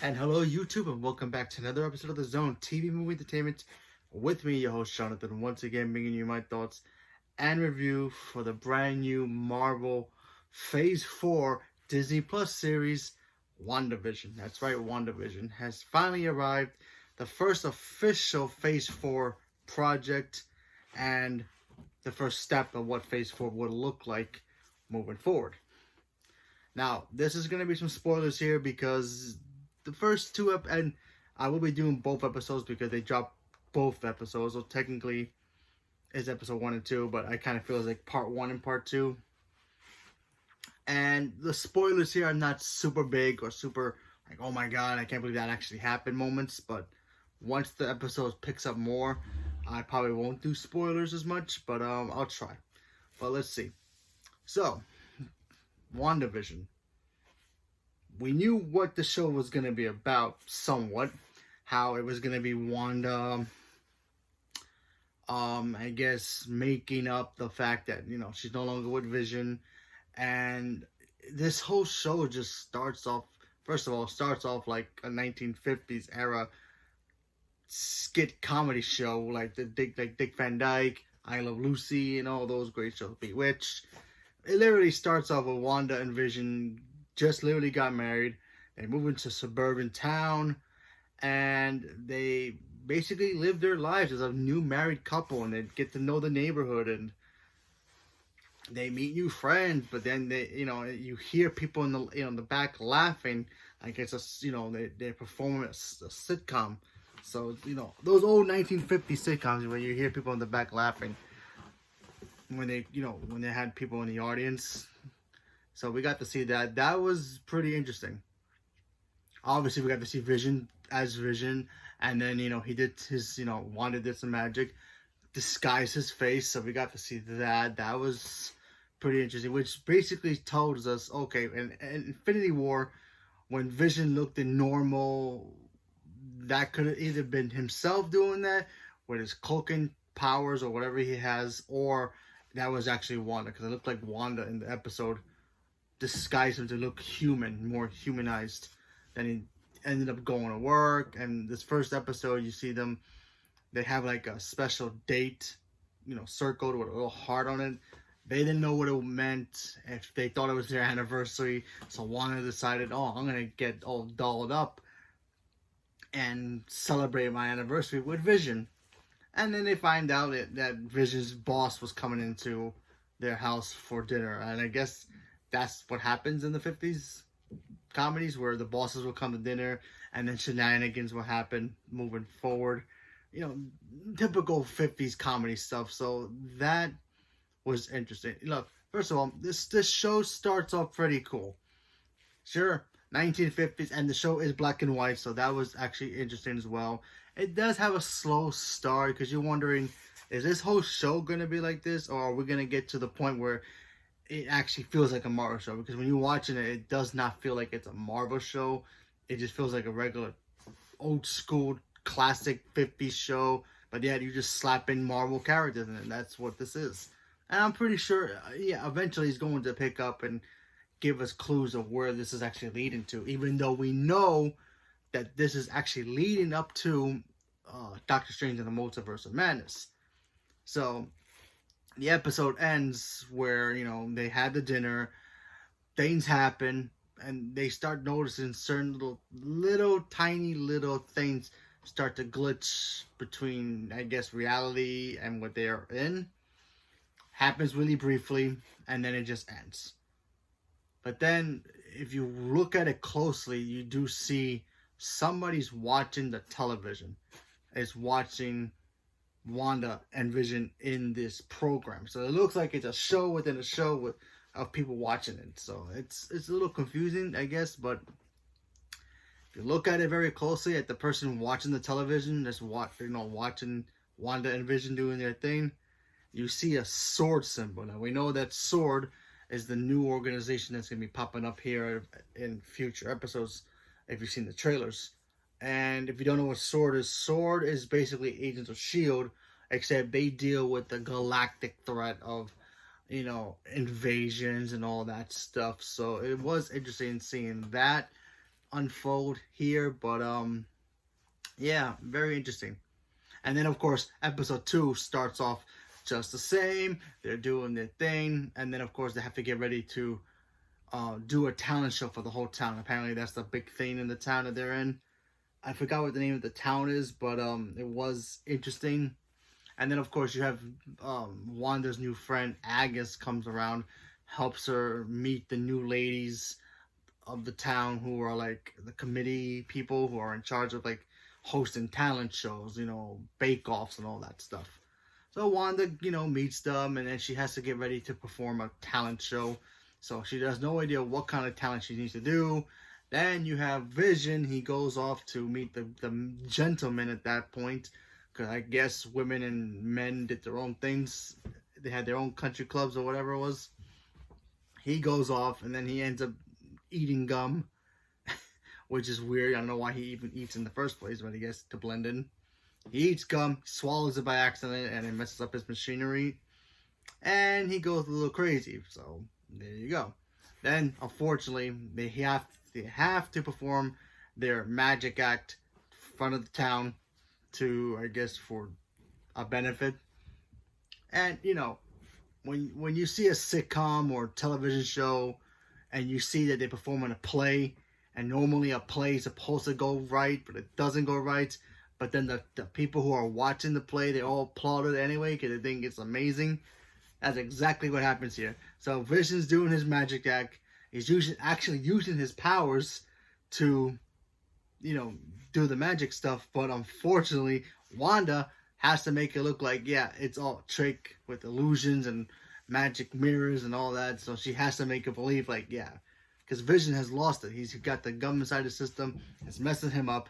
And hello, YouTube, and welcome back to another episode of The Zone TV Movie Entertainment with me, your host Jonathan, once again bringing you my thoughts and review for the brand new Marvel Phase 4 Disney Plus series, Wandavision. That's right, Wandavision has finally arrived, the first official Phase 4 project, and the first step of what Phase 4 would look like moving forward. Now, this is going to be some spoilers here because the first and I will be doing both episodes because they dropped both episodes. So technically, it's episode 1 and 2, but I kind of feel it's like part 1 and part 2. And the spoilers here are not super big or super like, oh my god, I can't believe that actually happened moments. But once the episode picks up more, I probably won't do spoilers as much, but I'll try. But let's see. So, WandaVision. We knew what the show was going to be about somewhat. How it was going to be Wanda, I guess, making up the fact that, she's no longer with Vision. And this whole show just starts off, first of all, starts off like a 1950s era skit comedy show, like Dick Van Dyke, I Love Lucy, and all those great shows, Bewitched. It literally starts off with Wanda and Vision just literally got married. They move into a suburban town, and they basically live their lives as a new married couple, and they get to know the neighborhood, and they meet new friends. But then you hear people in the back laughing, like it's they're performing a sitcom. So those old 1950s sitcoms where you hear people in the back laughing when they had people in the audience. So we got to see that. That was pretty interesting. Obviously, we got to see Vision as Vision. And then, he did his, Wanda did some magic. Disguise his face. So we got to see that. That was pretty interesting. Which basically tells us, okay, in Infinity War, when Vision looked in normal, that could have either been himself doing that with his cloaking powers or whatever he has, or that was actually Wanda, because it looked like Wanda in the episode disguised him to look human, more humanized. Then he ended up going to work, and this first episode you see them, they have like a special date, circled with a little heart on it. They didn't know what it meant, if they thought it was their anniversary. So Wanda decided, oh, I'm gonna get all dolled up and celebrate my anniversary with Vision. And then they find out that Vision's boss was coming into their house for dinner, and I guess that's what happens in the 50s comedies, where the bosses will come to dinner and then shenanigans will happen moving forward. Typical 50s comedy stuff. So that was interesting. Look, first of all, this show starts off pretty cool. Sure, 1950s, and the show is black and white, so that was actually interesting as well. It does have a slow start because you're wondering, is this whole show going to be like this, or are we going to get to the point where it actually feels like a Marvel show? Because when you're watching it, it does not feel like it's a Marvel show. It just feels like a regular old school classic 50s show, but yet you just slap in Marvel characters in it, and that's what this is. And I'm pretty sure, eventually he's going to pick up and give us clues of where this is actually leading to, even though we know that this is actually leading up to Doctor Strange and the Multiverse of Madness. So the episode ends where, they had the dinner, things happen, and they start noticing certain little tiny things start to glitch between, I guess, reality and what they are in. Happens really briefly, and then it just ends. But then, if you look at it closely, you do see somebody's watching the television. Is watching Wanda and Vision in this program. So it looks like it's a show within a show of people watching it. So it's a little confusing, I guess. But if you look at it very closely, at the person watching the television, that's watching Wanda and Vision doing their thing, you see a sword symbol. Now we know that sword is the new organization that's going to be popping up here in future episodes, if you've seen the trailers. And if you don't know what sword is basically Agents of S.H.I.E.L.D., except they deal with the galactic threat of, invasions and all that stuff. So it was interesting seeing that. unfold here, but yeah, very interesting. And then of course episode 2 starts off just the same. They're doing their thing, and then of course they have to get ready to do a talent show for the whole town. Apparently that's the big thing in the town that they're in. I forgot what the name of the town is, but it was interesting. And then of course you have Wanda's new friend Agnes comes around, helps her meet the new ladies of the town who are like the committee people who are in charge of like hosting talent shows, bake offs and all that stuff. So Wanda, meets them, and then she has to get ready to perform a talent show. So she has no idea what kind of talent she needs to do. Then you have Vision. He goes off to meet the gentleman at that point, because I guess women and men did their own things. They had their own country clubs or whatever it was. He goes off, and then he ends up eating gum, which is weird. I don't know why he even eats in the first place, but I guess to blend in. He eats gum, swallows it by accident, and it messes up his machinery. And he goes a little crazy. So there you go. Then, unfortunately, they have to perform their magic act in front of the town to, I guess, for a benefit. And when you see a sitcom or television show, and you see that they perform in a play, and normally a play is supposed to go right, but it doesn't go right. But then the people who are watching the play, they all applaud it anyway because they think it's amazing. That's exactly what happens here. So Vision's doing his magic act. He's actually using his powers to, do the magic stuff. But unfortunately, Wanda has to make it look like, yeah, it's all trick with illusions and magic mirrors and all that. So she has to make it believe like, yeah, because Vision has lost it. He's got the gum inside the system. It's messing him up.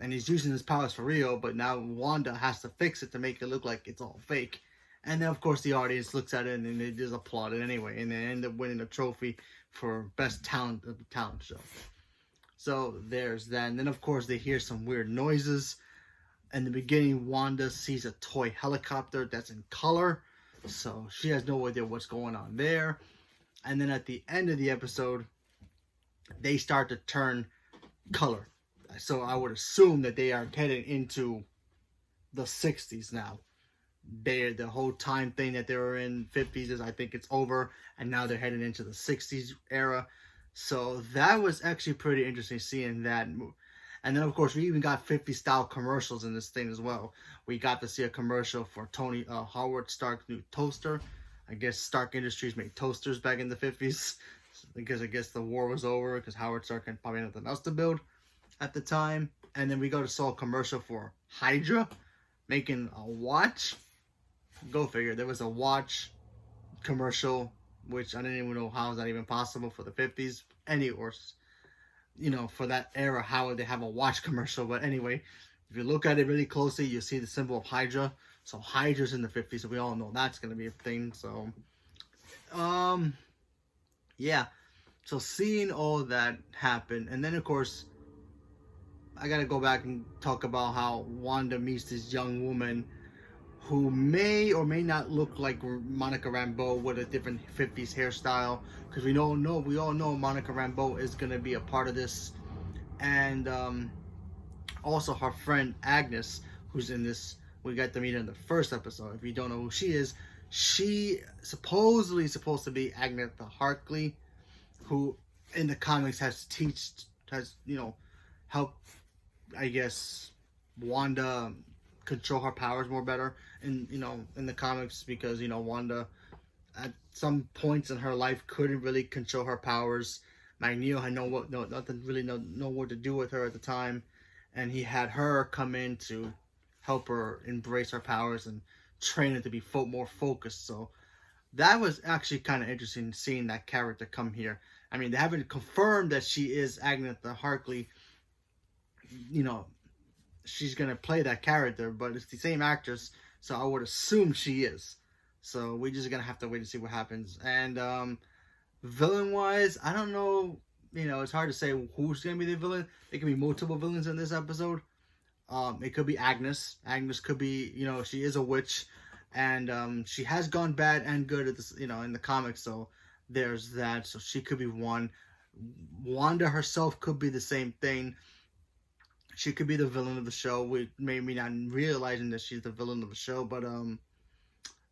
And he's using his powers for real, but now Wanda has to fix it to make it look like it's all fake. And then, of course, the audience looks at it and they just applaud it anyway. And they end up winning a trophy for best talent of the talent show. So there's that. And then, of course, they hear some weird noises. In the beginning, Wanda sees a toy helicopter that's in color. So she has no idea what's going on there. And then at the end of the episode, they start to turn color. So I would assume that they are heading into the 60s now. The whole time thing that they were in 50s is, I think it's over, and now they're heading into the 60s era. So that was actually pretty interesting seeing that move. And then of course we even got 50 style commercials in this thing as well. We got to see a commercial for Howard Stark's new toaster. I guess Stark Industries made toasters back in the 50s because I guess the war was over because Howard Stark had probably nothing else to build at the time. And then we saw a commercial for Hydra making a watch. Go figure. There was a watch commercial, which I didn't even know how is that even possible for the 50s. For that era, how would they have a watch commercial? But anyway, if you look at it really closely, you see the symbol of Hydra. So Hydra's in the 50s, so we all know that's going to be a thing. So, yeah. So seeing all that happen, and then of course, I gotta go back and talk about how Wanda meets this young woman who may or may not look like Monica Rambeau with a different 50s hairstyle, because we all know Monica Rambeau is gonna be a part of this, and also her friend Agnes, who's in this. We got to meet her in the first episode. If you don't know who she supposedly supposed to be Agatha Harkley, who in the comics has helped, I guess, Wanda control her powers more better in the comics, because Wanda at some points in her life couldn't really control her powers. Magneto had know what to do with her at the time, and he had her come in to help her embrace her powers and train her to be more focused. So that was actually kind of interesting seeing that character come here. I mean, they haven't confirmed that she is Agatha Harkley. She's gonna play that character, but it's the same actress, so I would assume she is. So we're just gonna have to wait and see what happens. And villain wise, I don't know. It's hard to say who's gonna be the villain. It could be multiple villains in this episode. It could be Agnes. Agnes could be, she is a witch, and she has gone bad and good at this, in the comics. So there's that. So she could be one. Wanda herself could be the same thing. She could be the villain of the show. We maybe not realizing that she's the villain of the show, but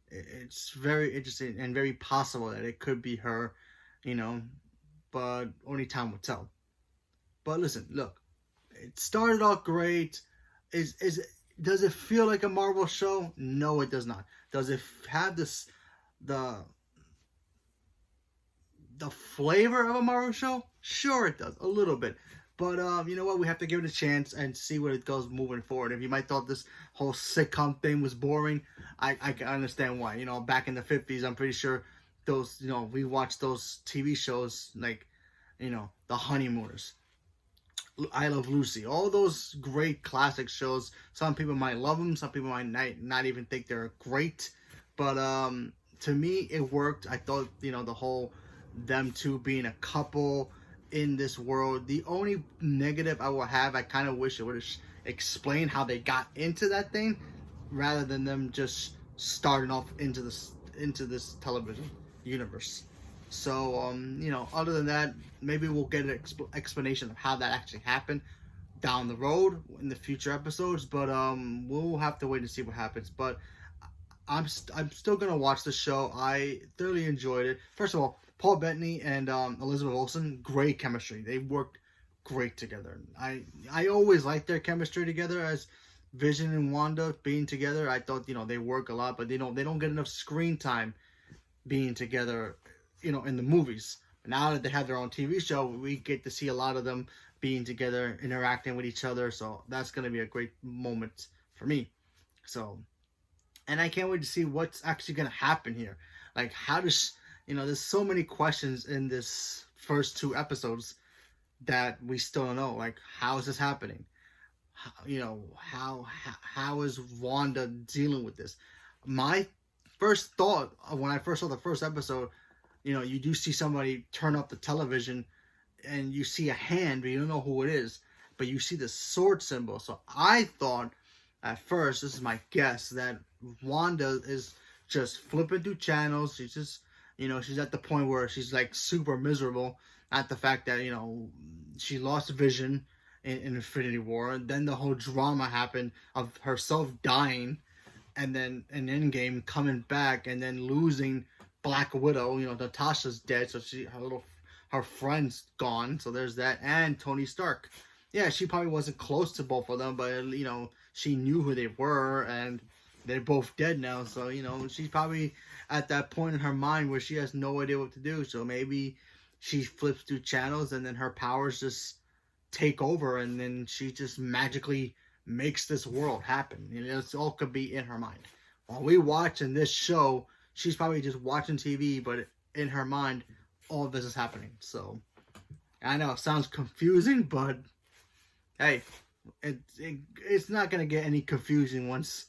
it's very interesting and very possible that it could be her, you know. But only time will tell. But listen, look, it started off great. Is does it feel like a Marvel show? No, it does not. Does it have this the flavor of a Marvel show? Sure, it does a little bit. But you know what? We have to give it a chance and see where it goes moving forward. If you might thought this whole sitcom thing was boring, I can understand why. You know, back in the 50s, I'm pretty sure those, you know, we watched those TV shows like, you know, The Honeymooners, I Love Lucy, all those great classic shows. Some people might love them, some people might not even think they're great. But to me, it worked. I thought, you know, the whole them two being a couple in this world. The only negative I will have, I kind of wish it would have explained how they got into that thing, rather than them just starting off into this television universe. So you know, other than that, maybe we'll get an explanation of how that actually happened down the road in the future episodes. But we'll have to wait and see what happens. But I'm still gonna watch the show. I thoroughly enjoyed it. First of all, Paul Bettany and Elizabeth Olsen, great chemistry. They worked great together. I always liked their chemistry together as Vision and Wanda being together. I thought, you know, they work a lot, but they don't get enough screen time being together, you know, in the movies. Now that they have their own TV show, we get to see a lot of them being together, interacting with each other. So that's gonna be a great moment for me. So, and I can't wait to see what's actually gonna happen here. Like, how does, you know, there's so many questions in this first two episodes that we still don't know. Like, how is this happening? You know, how is Wanda dealing with this? My first thought when I first saw the first episode, you know, you do see somebody turn up the television and you see a hand, but you don't know who it is, but you see the sword symbol. So I thought at first, this is my guess, that Wanda is just flipping through channels. She's just, you know, she's at the point where she's like super miserable at the fact that, you know, she lost Vision in Infinity War. And then the whole drama happened of herself dying, and then an Endgame coming back, and then losing Black Widow. You know, Natasha's dead, so her friend's gone. So there's that, and Tony Stark. Yeah, she probably wasn't close to both of them, but you know, she knew who they were, and they're both dead now. So you know, she's probably at that point in her mind where she has no idea what to do. So maybe she flips through channels, and then her powers just take over, and then she just magically makes this world happen. You know, it's all could be in her mind. While we watch in this show, she's probably just watching TV, but in her mind, all of this is happening. So I know it sounds confusing, but hey, it's not gonna get any confusing once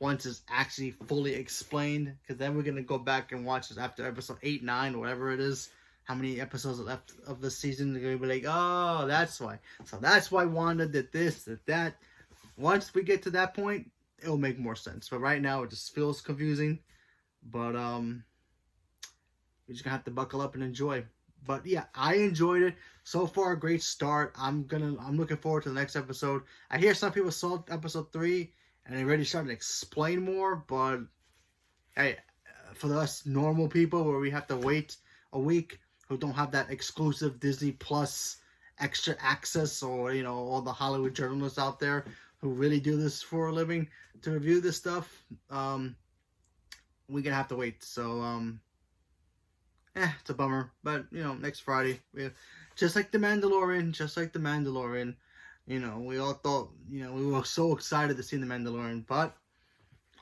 it's actually fully explained. Because then we're gonna go back and watch this after episode 8, 9, or whatever it is. How many episodes are left of the season? They're gonna be like, oh, that's why. So that's why Wanda did this, did that. Once we get to that point, it'll make more sense. But right now, it just feels confusing. But we're just gonna have to buckle up and enjoy. But yeah, I enjoyed it so far. A great start. I'm looking forward to the next episode. I hear some people saw episode 3 and they already started to explain more. But hey, for us normal people where we have to wait a week, who don't have that exclusive Disney Plus extra access, or you know, all the Hollywood journalists out there who really do this for a living to review this stuff, we're gonna have to wait. So it's a bummer, but you know, next Friday, just like the Mandalorian, you know, we all thought, you know, we were so excited to see the Mandalorian, but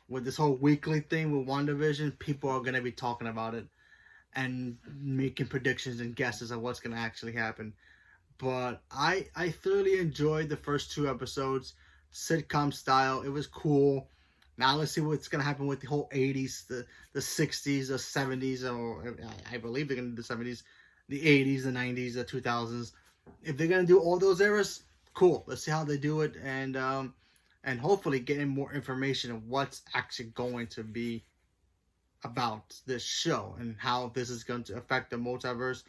with this whole weekly thing with WandaVision, people are gonna be talking about it and making predictions and guesses of what's gonna actually happen. But I thoroughly enjoyed the first 2 episodes, sitcom style. It was cool. Now let's see what's gonna happen with the whole 80s, the 60s, the 70s, or I believe they're gonna do the 70s, the 80s, the 90s, the 2000s. If they're gonna do all those eras, cool. Let's see how they do it, and hopefully getting more information of what's actually going to be about this show and how this is going to affect the multiverse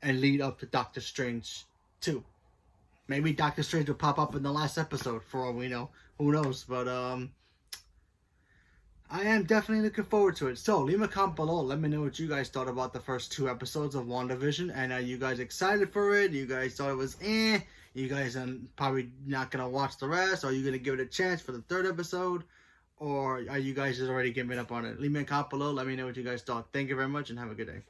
and lead up to Doctor Strange 2. Maybe Doctor Strange will pop up in the last episode, for all we know. Who knows? But I am definitely looking forward to it. So leave a comment below. Let me know what you guys thought about the first 2 episodes of WandaVision. And are you guys excited for it? You guys thought it was eh? You guys are probably not going to watch the rest? Or are you going to give it a chance for the 3rd episode? Or are you guys just already giving up on it? Leave me a comment below. Let me know what you guys thought. Thank you very much and have a good day.